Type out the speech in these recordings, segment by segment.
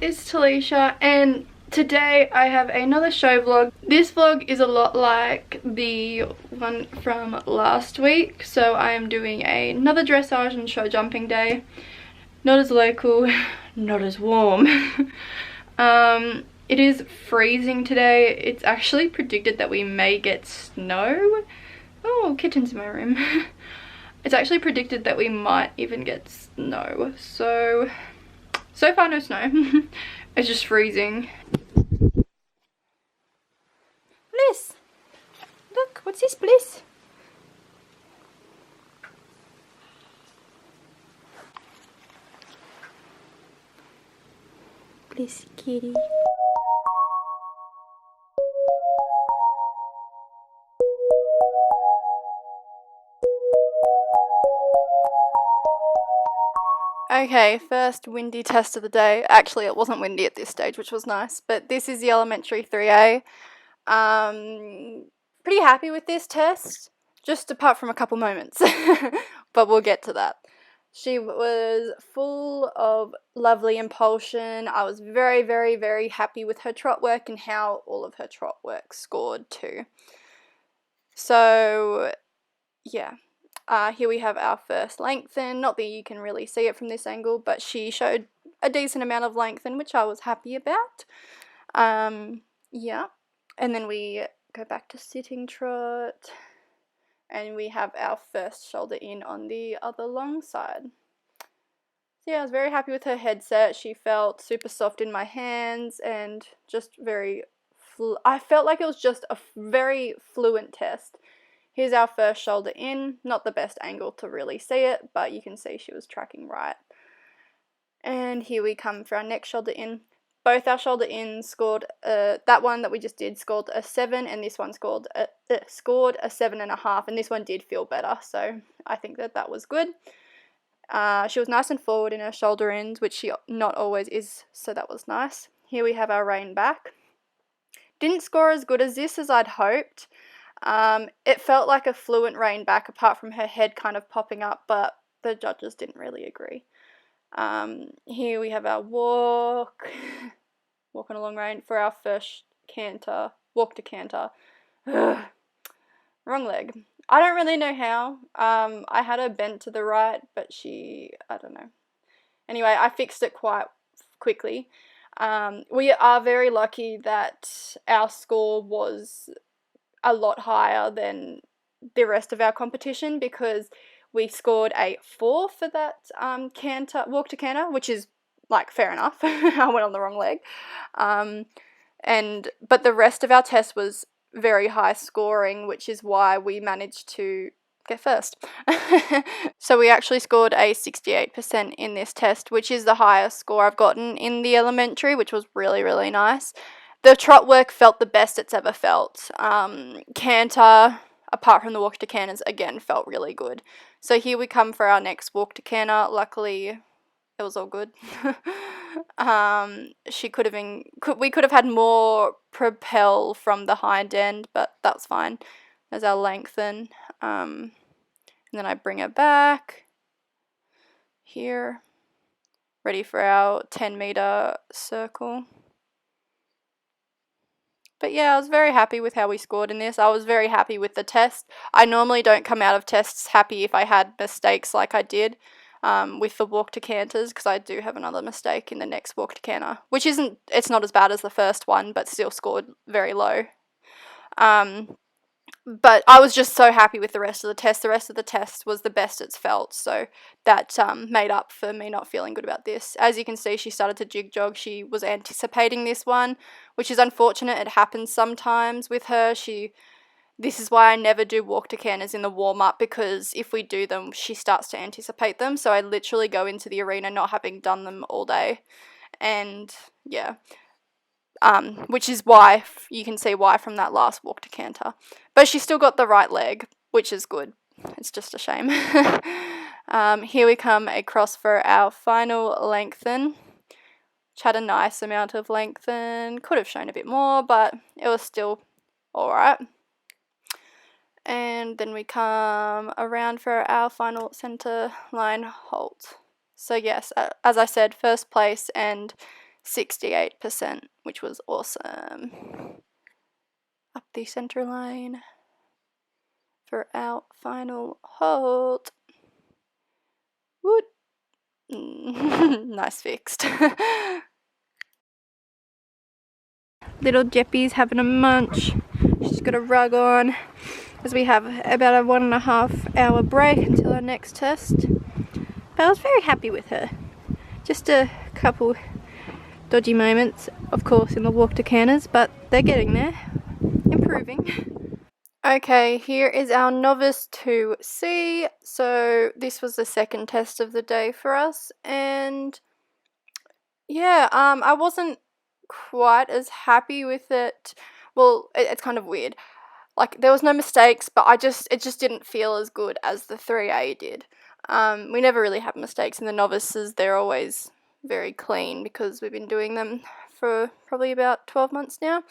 it's Talisha, and today I have another show vlog. This vlog is a lot like the one from last week, so I am doing another dressage and show jumping day. Not as local, not as warm. It is freezing today. It's actually predicted that we may get snow. Oh, kittens in my room. It's actually predicted that we might even get snow, so far no snow. It's just freezing. Bliss! Look, what's this, Bliss? Bliss kitty. Okay, first windy test of the day. Actually, it wasn't windy at this stage, which was nice, but this is the elementary 3A. Pretty happy with this test, just apart from a couple moments, but we'll get to that. She was full of lovely impulsion. I was very, very, very happy with her trot work and how all of her trot work scored too. So, yeah. Here we have our first lengthen. Not that you can really see it from this angle, but she showed a decent amount of lengthen, which I was happy about. Yeah. And then we go back to sitting trot, and we have our first shoulder in on the other long side. So yeah, I was very happy with her headset. She felt super soft in my hands and just very, I felt like it was just a very fluent test. Here's our first shoulder in. Not the best angle to really see it, but you can see she was tracking right. And here we come for our next shoulder in. Both our shoulder ins scored, that one that we just did scored a 7, and this one scored a 7.5, and this one did feel better, so I think that was good. She was nice and forward in her shoulder ins, which she not always is, so that was nice. Here we have our rein back. Didn't score as good as this as I'd hoped. It felt like a fluent rein back apart from her head kind of popping up, but the judges didn't really agree. Here we have our walk, walking along rein for our first canter, walk to canter. Wrong leg. I don't really know how. I had her bent to the right, but I don't know. Anyway, I fixed it quite quickly. We are very lucky that our score was a lot higher than the rest of our competition, because we scored a 4 for that canter, walk to canter, which is like fair enough. I went on the wrong leg. But the rest of our test was very high scoring, which is why we managed to get first. So we actually scored a 68% in this test, which is the highest score I've gotten in the elementary, which was really, really nice. The trot work felt the best it's ever felt. Canter, apart from the walk to canters, again felt really good. So here we come for our next walk to canter. Luckily, it was all good. We could have had more propel from the hind end, but that's fine. There's our lengthen. And then I bring her back here, ready for our 10-meter circle. But yeah, I was very happy with how we scored in this. I was very happy with the test. I normally don't come out of tests happy if I had mistakes like I did with the walk to canters, because I do have another mistake in the next walk to canter, which it's not as bad as the first one, but still scored very low. But I was just so happy with the rest of the test. The rest of the test was the best it's felt, so that made up for me not feeling good about this. As you can see, she started to jig jog. She was anticipating this one, which is unfortunate. It happens sometimes with her. This is why I never do walk to canters in the warm-up, because if we do them, she starts to anticipate them. So I literally go into the arena not having done them all day. And yeah. Which is why, you can see why from that last walk to canter. But she still got the right leg, which is good. It's just a shame. Here we come across for our final lengthen, which had a nice amount of lengthen. Could have shown a bit more, but it was still alright. And then we come around for our final center line halt. So yes, as I said, first place and 68%, which was awesome. Up the center line for our final halt. Woot. Nice fixed. Little Jeppy's having a munch. She's got a rug on as we have about a 1.5 hour break until our next test. But I was very happy with her. Just a couple dodgy moments, of course, in the walk to canters, but they're getting there. Improving. Okay, here is our Novice 2C. So this was the second test of the day for us, and yeah, I wasn't quite as happy with it. Well, it's kind of weird. Like, there was no mistakes, but it just didn't feel as good as the 3A did. We never really have mistakes in the novices. They're always very clean because we've been doing them for probably about 12 months now.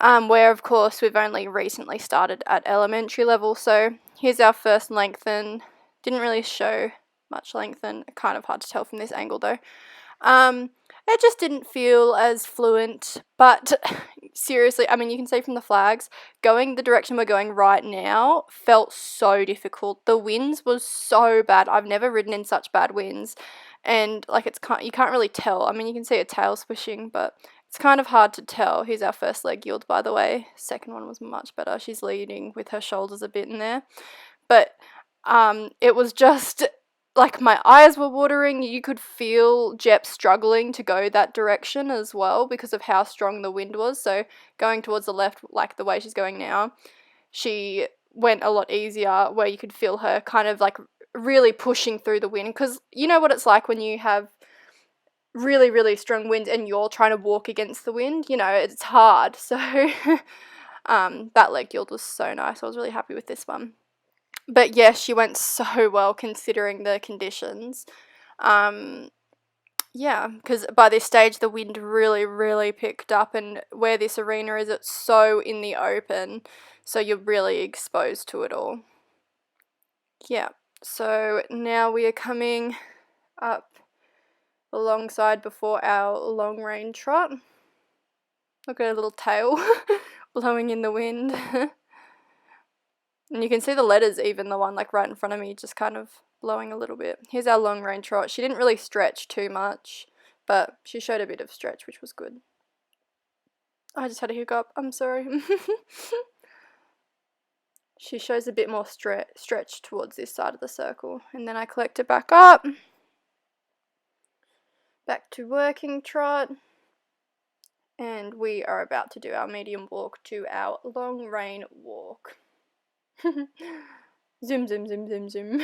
Where, of course, we've only recently started at elementary level. So here's our first lengthen. Didn't really show much lengthen. Kind of hard to tell from this angle, though. It just didn't feel as fluent, but seriously, I mean, you can see from the flags, going the direction we're going right now felt so difficult. The winds was so bad. I've never ridden in such bad winds, and like you can't really tell. I mean, you can see a tail swishing, but it's kind of hard to tell. Here's our first leg yield, by the way. Second one was much better. She's leading with her shoulders a bit in there, but it was just like my eyes were watering. You could feel Jep struggling to go that direction as well because of how strong the wind was. So going towards the left, like the way she's going now, she went a lot easier, where you could feel her kind of like really pushing through the wind, because you know what it's like when you have really, really strong wind and you're trying to walk against the wind. You know, it's hard. So that leg yield was so nice. I was really happy with this one. But yes, she went so well considering the conditions. Yeah, because by this stage the wind really, really picked up, and where this arena is, it's so in the open, so you're really exposed to it all. Yeah, so now we are coming up alongside before our long range trot. Look at her little tail blowing in the wind. And you can see the letters, even the one like right in front of me, just kind of blowing a little bit. Here's our long range trot. She didn't really stretch too much, but she showed a bit of stretch, which was good. I just had a hiccup. I'm sorry. She shows a bit more stretch towards this side of the circle. And then I collect it back up. Back to working trot. And we are about to do our medium walk to our long rein walk. Zoom, zoom, zoom, zoom, zoom.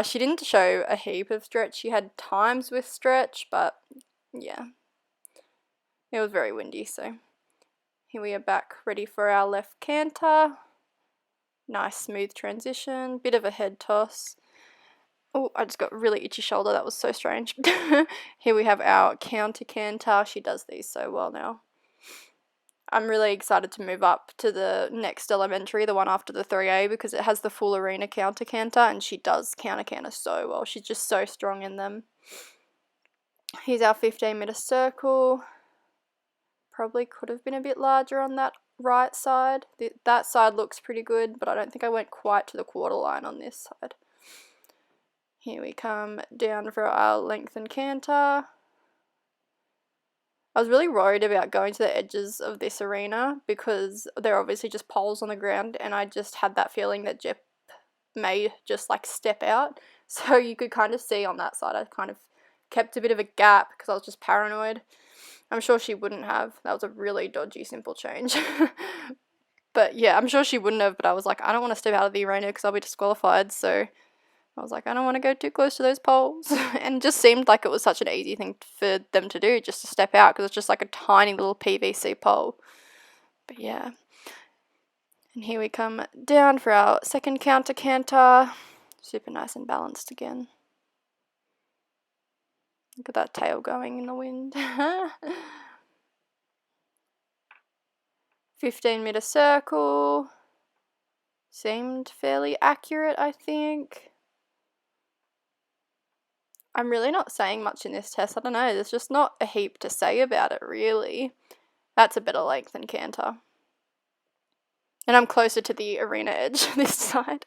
She didn't show a heap of stretch. She had times with stretch, but yeah, it was very windy. So here we are back, ready for our left canter. Nice smooth transition, bit of a head toss. Oh, I just got a really itchy shoulder. That was so strange. Here we have our counter canter. She does these so well now. I'm really excited to move up to the next elementary, the one after the 3A, because it has the full arena counter canter, and she does counter canter so well. She's just so strong in them. Here's our 15-meter circle. Probably could have been a bit larger on that right side. That side looks pretty good, but I don't think I went quite to the quarter line on this side. Here we come down for our lengthen canter. I was really worried about going to the edges of this arena because they're obviously just poles on the ground, and I just had that feeling that Jep may just like step out. So you could kind of see on that side I kind of kept a bit of a gap because I was just paranoid. I'm sure she wouldn't have. That was a really dodgy simple change. But yeah, I'm sure she wouldn't have, but I was like, I don't want to step out of the arena because I'll be disqualified. So I was like, I don't want to go too close to those poles. And it just seemed like it was such an easy thing for them to do, just to step out, because it's just like a tiny little PVC pole. But yeah. And here we come down for our second counter canter. Super nice and balanced again. Look at that tail going in the wind. 15-meter circle. Seemed fairly accurate, I think. I'm really not saying much in this test. I don't know, there's just not a heap to say about it, really. That's a better length than canter. And I'm closer to the arena edge this side.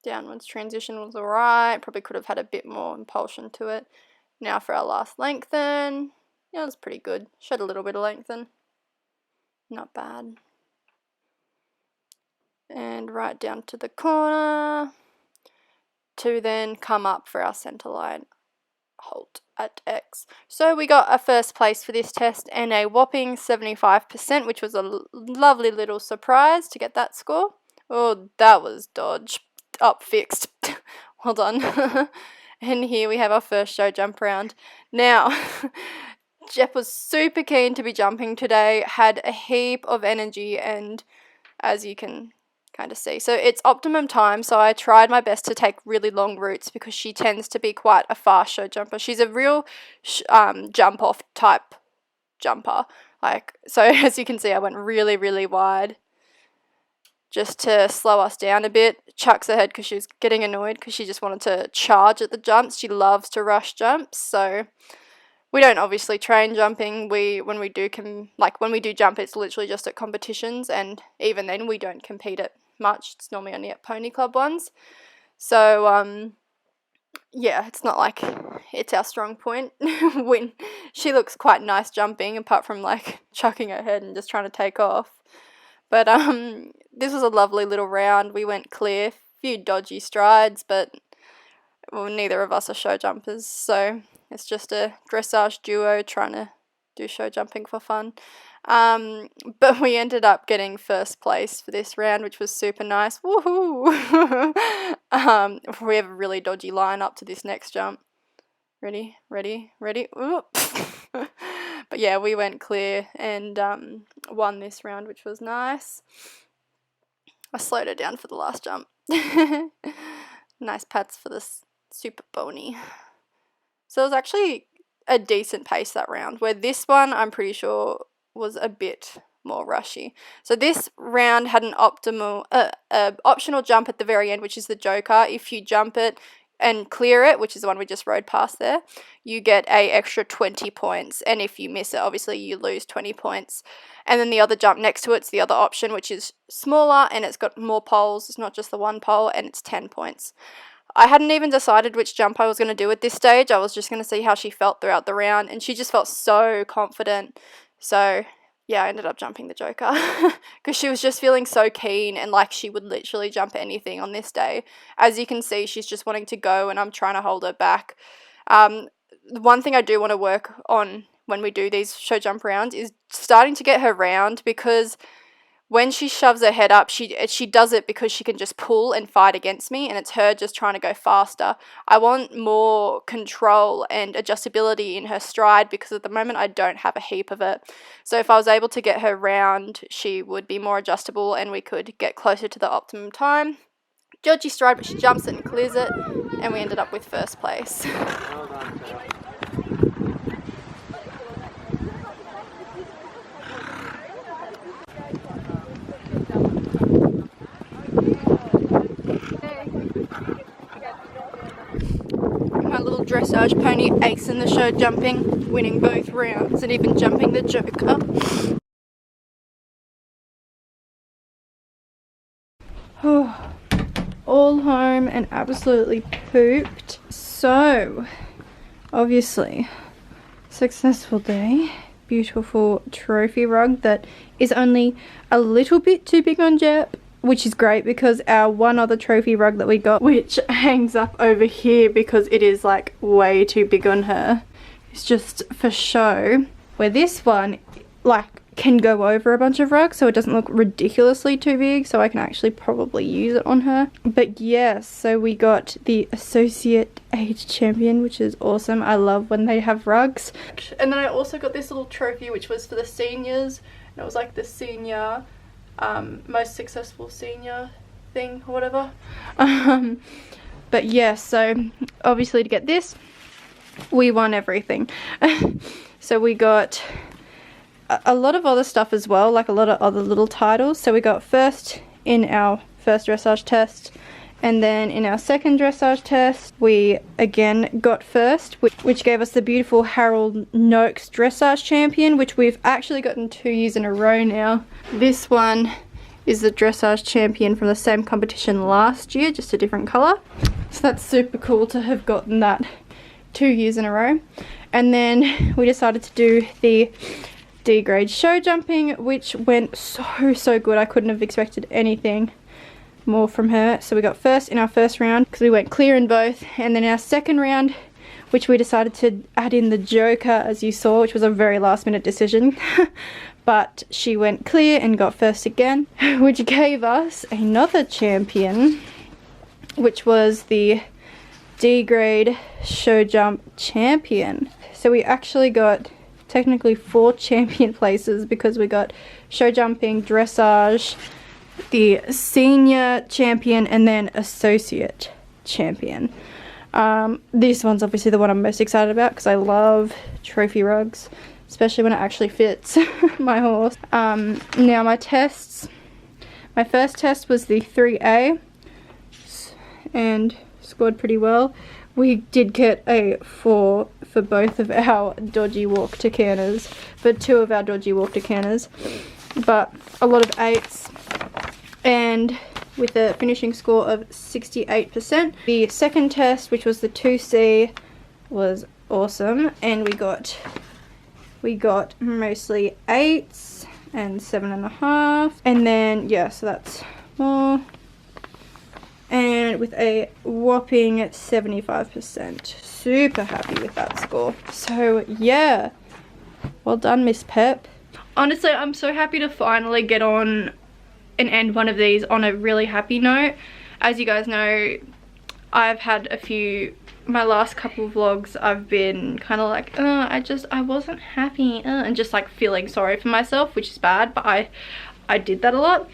Downwards transition was alright. Probably could have had a bit more impulsion to it. Now for our last lengthen. Yeah, it was pretty good. Showed a little bit of lengthen. Not bad. And right down to the corner to then come up for our centre line halt at X. So we got a first place for this test and a whopping 75%, which was a lovely little surprise to get that score. Oh, that was dodge. Up, fixed. Well done. And here we have our first show jump round. Now, Jeff was super keen to be jumping today, had a heap of energy, and as you can kind of see, so it's optimum time, so I tried my best to take really long routes because she tends to be quite a fast show jumper. She's a real jump off type jumper, like, so as you can see I went really, really wide just to slow us down a bit. Chucks ahead because she was getting annoyed because she just wanted to charge at the jumps. She loves to rush jumps, so we don't obviously train jumping. When we do jump, it's literally just at competitions, and even then we don't compete it much. It's normally only at pony club ones. So yeah, it's not like it's our strong point. When she looks quite nice jumping, apart from like chucking her head and just trying to take off. But this was a lovely little round. We went clear, few dodgy strides, but well, neither of us are show jumpers, so it's just a dressage duo trying to do show jumping for fun. But we ended up getting first place for this round, which was super nice. Woohoo! We have a really dodgy line up to this next jump. Ready? Ooh. But yeah, we went clear and won this round, which was nice. I slowed her down for the last jump. Nice pats for this super pony. So it was actually a decent pace that round, where this one I'm pretty sure was a bit more rushy. So this round had an optional jump at the very end, which is the joker. If you jump it and clear it, which is the one we just rode past there, you get a extra 20 points, and if you miss it, obviously you lose 20 points. And then the other jump next to it's the other option, which is smaller and it's got more poles. It's not just the one pole, and it's 10 points. I hadn't even decided which jump I was going to do at this stage. I was just going to see how she felt throughout the round, and she just felt so confident. So yeah, I ended up jumping the joker because she was just feeling so keen, and like she would literally jump anything on this day. As you can see, she's just wanting to go, and I'm trying to hold her back. One thing I do want to work on when we do these show jump rounds is starting to get her round, because when she shoves her head up, she does it because she can just pull and fight against me, and it's her just trying to go faster. I want more control and adjustability in her stride, because at the moment I don't have a heap of it. So if I was able to get her round, she would be more adjustable and we could get closer to the optimum time. Dodgy stride, but she jumps it and clears it, and we ended up with first place. Well done, Sarah. My little dressage pony ace in the show jumping, winning both rounds and even jumping the joker. All home and absolutely pooped. So, obviously, successful day. Beautiful trophy rug that is only a little bit too big on Jep, which is great because our one other trophy rug that we got, which hangs up over here because it is like way too big on her, it's just for show, where this one like can go over a bunch of rugs so it doesn't look ridiculously too big, so I can actually probably use it on her. But yes, so we got the Associate Age Champion, which is awesome. I love when they have rugs. And then I also got this little trophy which was for the seniors, and it was like the senior most successful senior thing or whatever. But yeah, so obviously to get this we won everything. So we got a lot of other stuff as well, like a lot of other little titles. So we got first in our first dressage test. And then in our second dressage test, we again got first, which gave us the beautiful Harold Noakes Dressage Champion, which we've actually gotten 2 years in a row now. This one is the Dressage Champion from the same competition last year, just a different colour. So that's super cool to have gotten that 2 years in a row. And then we decided to do the D grade show jumping, which went so good. I couldn't have expected anything more from her. So we got first in our first round because we went clear in both, and then our second round, which we decided to add in the Joker, as you saw, which was a very last minute decision. But she went clear and got first again, which gave us another champion, which was the D grade show jump champion. So we actually got technically 4 champion places because we got show jumping, dressage, the senior champion, and then associate champion. This one's obviously the one I'm most excited about because I love trophy rugs, especially when it actually fits my horse. Now my tests, my first test was the 3A and scored pretty well. We did get a 4 for both of our dodgy walk to canners, for 2 of our dodgy walk to canners, but a lot of 8s, and with a finishing score of 68%. The second test, which was the 2C, was awesome, and we got mostly 8s and 7.5, and then yeah, so that's more, and with a whopping 75%. Super happy with that score. So yeah, well done, Miss Pep. Honestly, I'm so happy to finally get on and end one of these on a really happy note. As you guys know, I've had a few, my last couple of vlogs, I've been kind of like, I wasn't happy, and just like feeling sorry for myself, which is bad, but I did that a lot.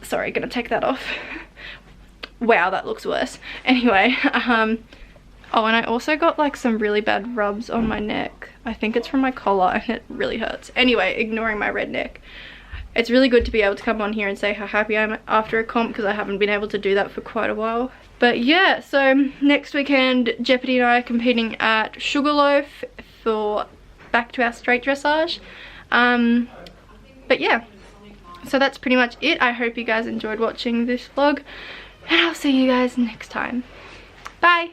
Sorry, gonna take that off. Wow, that looks worse. Anyway, oh, and I also got like some really bad rubs on my neck. I think it's from my collar and it really hurts. Anyway, ignoring my red neck. It's really good to be able to come on here and say how happy I am after a comp, because I haven't been able to do that for quite a while. But yeah, so next weekend, Jeopardy and I are competing at Sugarloaf for back to our straight dressage. But yeah, so that's pretty much it. I hope you guys enjoyed watching this vlog, and I'll see you guys next time. Bye!